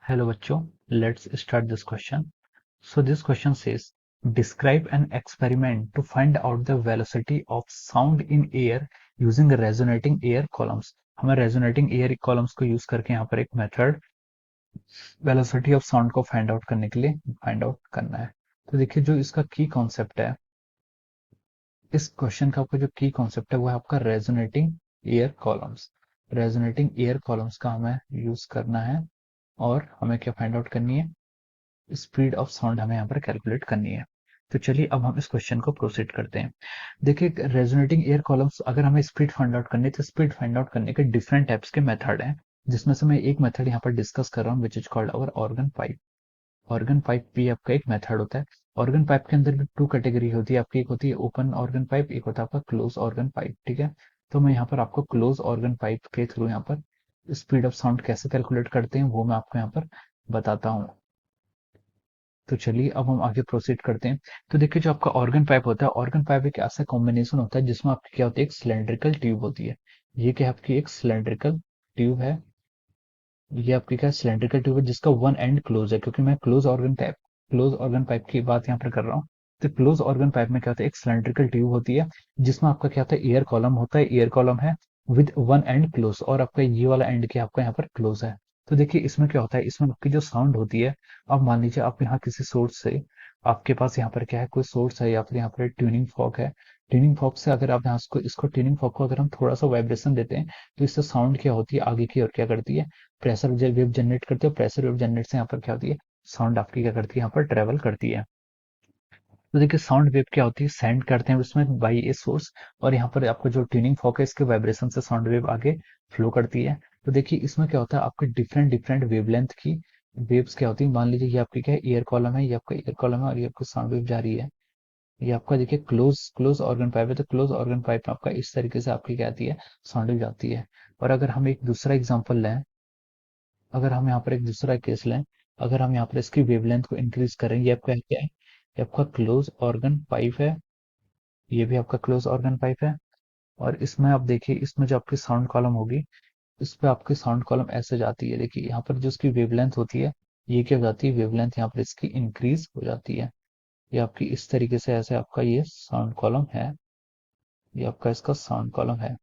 Hello बच्चों, let's start this question. So this question says, describe an experiment to find out the velocity of sound in air using resonating air columns. हमें resonating air columns को use करके यहाँ पर एक method velocity of sound को find out करने के लिए फाइंड आउट करना है। तो देखिए जो इसका की कॉन्सेप्ट है, इस क्वेश्चन का आपका जो की कॉन्सेप्ट है वो है आपका resonating air columns. Resonating air columns का हमें यूज करना है और हमें क्या फाइंड आउट करनी है, स्पीड ऑफ साउंड हमें यहाँ पर कैलकुलेट करनी है। तो चलिए अब हम इस क्वेश्चन को प्रोसीड करते हैं। देखिए रेजोनेटिंग एयर कॉलम्स अगर हमें स्पीड फाइंड आउट करनी है तो स्पीड फाइंड आउट करने के डिफरेंट टाइप्स के मेथड हैं, जिसमें से मैं एक मेथड यहाँ पर डिस्कस कर रहा हूँ which is called our organ pipe. Organ pipe भी आपका एक मेथड होता है। ऑर्गन पाइप के अंदर भी टू कैटेगरी होती है आपकी, एक होती है ओपन ऑर्गन पाइप, एक होता है आपका क्लोज ऑर्गन पाइप। ठीक है, तो मैं यहाँ पर आपको क्लोज ऑर्गन पाइप के थ्रू यहाँ पर स्पीड ऑफ साउंड कैसे कैलकुलेट करते हैं वो मैं आपको यहाँ पर बताता हूँ। तो चलिए अब हम आगे प्रोसीड करते हैं। तो देखिए जो आपका ऑर्गन पाइप होता है, ऑर्गन पाइप एक ऐसा कॉम्बिनेशन होता है जिसमें आपकी क्या होती है, एक सिलेंड्रिकल ट्यूब होती है। ये क्या है, आपकी एक सिलेंड्रिकल ट्यूब है। ये आपकी क्या सिलेंड्रिकल ट्यूब है जिसका वन एंड क्लोज है, क्योंकि मैं क्लोज ऑर्गन पाइप की बात यहाँ पर कर रहा हूँ। तो क्लोज ऑर्गन पाइप में क्या होता है, एक सिलेंड्रिकल ट्यूब होती है जिसमें आपका क्या होता है, एयर कॉलम होता है। एयर कॉलम है विद वन एंड क्लोज, और आपका ये वाला एंड क्या आपका यहाँ पर क्लोज है। तो देखिए इसमें क्या होता है, इसमें आपकी जो साउंड होती है, अब मान लीजिए आप यहाँ किसी सोर्स से, आपके पास यहाँ पर क्या है, कोई सोर्स है या फिर यहाँ पर ट्यूनिंग फॉक है। ट्यूनिंग फॉक से अगर आप यहाँ इसको ट्यूनिंग फॉक को अगर हम थोड़ा सा वाइब्रेशन देते हैं तो इससे साउंड क्या होती है, आगे की ओर क्या करती है, प्रेशर वेव जनरेट करती है। प्रेशर वेव जनरेट से यहाँ पर क्या होती है, साउंड आपकी क्या करती है, यहाँ पर ट्रेवल करती है। तो देखिए साउंड वेव क्या होती है, सेंड करते हैं उसमें बाई ए सोर्स, और यहाँ पर आपका जो ट्यूनिंग फॉक है इसके वाइब्रेशन से साउंड वेव आगे फ्लो करती है। तो देखिए इसमें क्या होता है, आपके डिफरेंट डिफरेंट वेवलेंथ की वेव्स क्या होती है। मान लीजिए ये आपकी क्या है, एयर कॉलम है, ये आपका एयर कॉलम है और ये आपको साउंड वेव जा रही है। ये आपका देखिए क्लोज क्लोज ऑर्गन पाइप है, तो क्लोज ऑर्गन पाइप में आपका इस तरीके से आपकी क्या आती है, साउंड वेव जाती है। और अगर हम एक दूसरा एग्जांपल लें, अगर हम यहाँ पर एक दूसरा केस लें, अगर हम यहाँ पर इसकी वेवलेंथ को इंक्रीज करें, ये आपका क्या है, ये आपका क्लोज ऑर्गन पाइप है। ये भी आपका क्लोज ऑर्गन पाइप है। और इसमें आप देखिए, इसमें जो आपकी साउंड कॉलम होगी, इस पे आपकी साउंड कॉलम ऐसे जाती है। देखिए यहाँ पर जो इसकी वेवलेंथ होती है, ये क्या हो जाती है, वेवलेंथ यहाँ पर इसकी इंक्रीज हो जाती है। ये आपकी इस तरीके से ऐसे आपका ये साउंड कॉलम है, ये आपका इसका साउंड कॉलम है।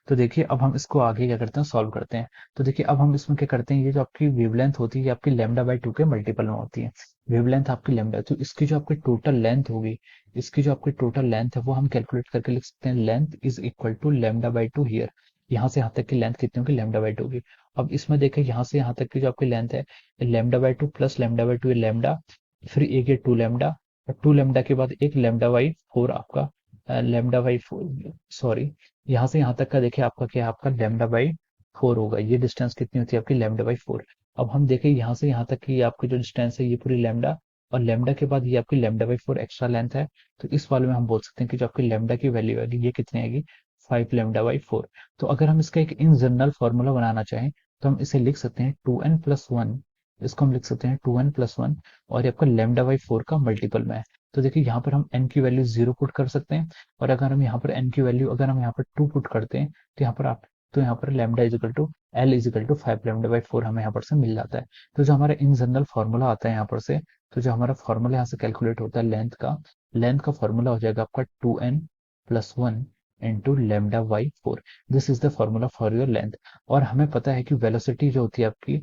तो देखिए अब हम इसको आगे क्या करते हैं, सॉल्व करते हैं। तो देखिए अब हम इसमें क्या करते हैं, ये जो आपकी वेवलेंथ होती है ये आपकी लैम्डा बाई 2 के मल्टीपल में होती है। वेवलेंथ आपकी लैम्डा, तो इसकी जो आपकी टोटल लेंथ होगी, इसकी जो आपकी टोटल लेंथ है वो हम कैलकुलेट करके लिख सकते हैं, length is equal to lambda by 2 here. यहाँ से यहाँ तक की लेंथ कितनी होगी, लैम्डा बाई 2 की। अब इसमें देखिए यहाँ से यहाँ तक की जो आपकी लेंथ है, lambda by 2 plus lambda by 2 lambda, फिर एक ये 2 लैम्डा, और 2 लैम्डा के बाद एक लैम्डा बाई 4 आपका, लैम्डा बाई 4, सॉरी, यहाँ से यहाँ तक का देखिए आपका क्या है, आपका लैम्डा बाई 4 होगा। ये डिस्टेंस कितनी होती है आपकी, लैम्डा बाई 4। अब हम देखें यहाँ से यहाँ तक की आपकी जो डिस्टेंस है ये पूरी लैम्डा, और लैम्डा के बाद ये आपकी लैम्डा बाई 4 एक्स्ट्रा लेंथ है। तो इस वाले में हम बोल सकते हैं कि जो आपकी लैम्डा की वैल्यू आएगी ये कितनी आएगी, 5 लैम्डा बाई 4। तो अगर हम इसका एक इन जनरल फॉर्मूला बनाना चाहें तो हम इसे लिख सकते हैं 2n+1, इसको हम लिख सकते हैं 2n+1, और ये आपका लैम्डा बाई 4 का मल्टीपल में है। तो देखिए यहाँ पर हम n की वैल्यू 0 पुट कर सकते हैं, और अगर हम यहाँ पर n की वैल्यू अगर हम यहाँ पर 2 पुट करते हैं तो यहाँ पर आप, तो यहाँ पर lambda is equal to L is equal to 5 lambda by 4 हमें यहाँ पर से मिल जाता है। तो जो हमारा इन जनरल फॉर्मूला आता है यहाँ पर से, तो जो हमारा फॉर्मूला यहाँ से कैलकुलेट होता है लेंथ का फॉर्मूला हो जाएगा आपका 2n+1 into lambda by 4। This is the formula for your length. और हमें पता है कि वेलोसिटी जो होती है आपकी,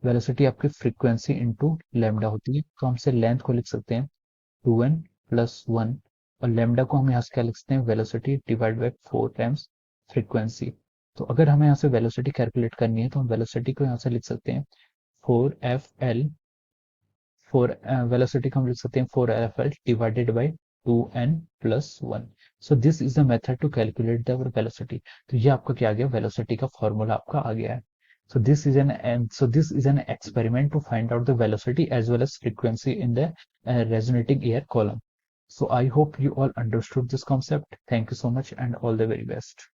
वेलोसिटी आपकी फ्रीक्वेंसी इंटू लैम्डा होती है, तो हमसे लेंथ को लिख सकते हैं 2n+1, और लैम्डा को हम यहाँ से क्या लिख सकते हैं, velocity divide by 4 times frequency. तो अगर हमें यहाँ से वेलोसिटी कैलकुलेट करनी है तो हम वेलोसिटी को यहाँ से लिख सकते हैं 4fl, 4 वेलोसिटी को हम लिख सकते हैं 4fl divided by 2n+1। So this is the method to calculate the velocity. तो ये आपका क्या आ गया, वेलोसिटी का फॉर्मूला आपका आ गया है। So this is an experiment to find out the velocity as well as frequency in the resonating air column. So I hope you all understood this concept. Thank you so much and all the very best.